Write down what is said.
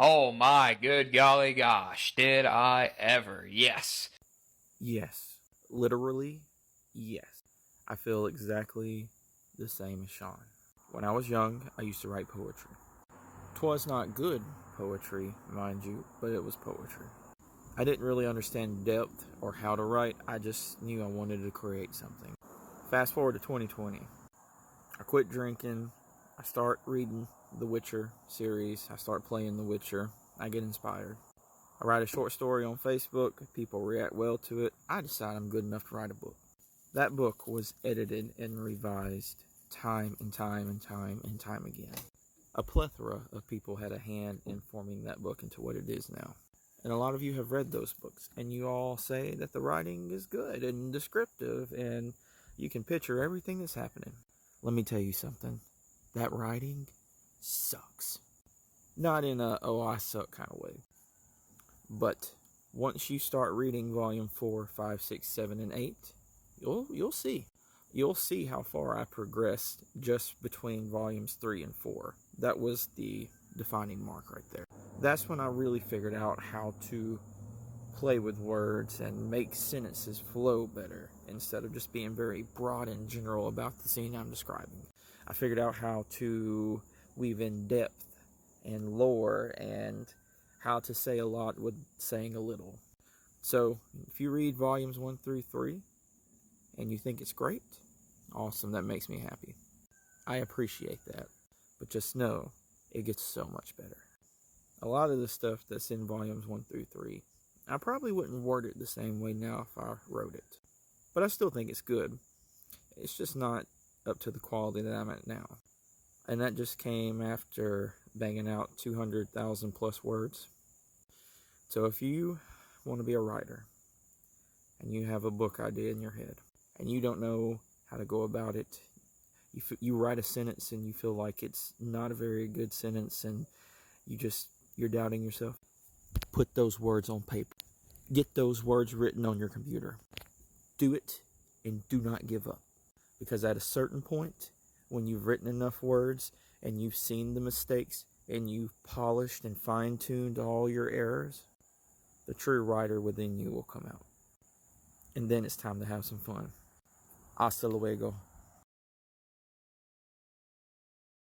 Oh my good golly gosh, did I ever? Yes. Yes, literally, yes. I feel exactly the same as Sean. When I was young, I used to write poetry. 'Twas not good poetry, mind you, but it was poetry. I didn't really understand depth or how to write, I just knew I wanted to create something. Fast forward to 2020. I quit drinking, I start reading the Witcher series, I start playing The Witcher, I get inspired. I write a short story on Facebook, people react well to it, I decide I'm good enough to write a book. That book was edited and revised time and time and time and time again. A plethora of people had a hand in forming that book into what it is now. And a lot of you have read those books, and you all say that the writing is good and descriptive, and you can picture everything that's happening. Let me tell you something. That writing sucks. Not in a, oh, I suck kind of way. But once you start reading volume 4, 5, 6, 7, and 8, you'll see. You'll see how far I progressed just between volumes 3 and 4. That was the defining mark right there. That's when I really figured out how to play with words and make sentences flow better instead of just being very broad and general about the scene I'm describing. I figured out how to weave in depth and lore and how to say a lot with saying a little. So if you read volumes 1 through 3 and you think it's great, awesome, that makes me happy. I appreciate that. But just know, it gets so much better. A lot of the stuff that's in volumes 1 through 3, I probably wouldn't word it the same way now if I wrote it. But I still think it's good. It's just not up to the quality that I'm at now. And that just came after banging out 200,000 plus words. So if you want to be a writer, and you have a book idea in your head, and you don't know how to go about it, you write a sentence and you feel like it's not a very good sentence, and you're doubting yourself, put those words on paper. Get those words written on your computer. Do it, and do not give up. Because at a certain point, when you've written enough words, and you've seen the mistakes, and you've polished and fine-tuned all your errors, the true writer within you will come out. And then it's time to have some fun. Hasta luego.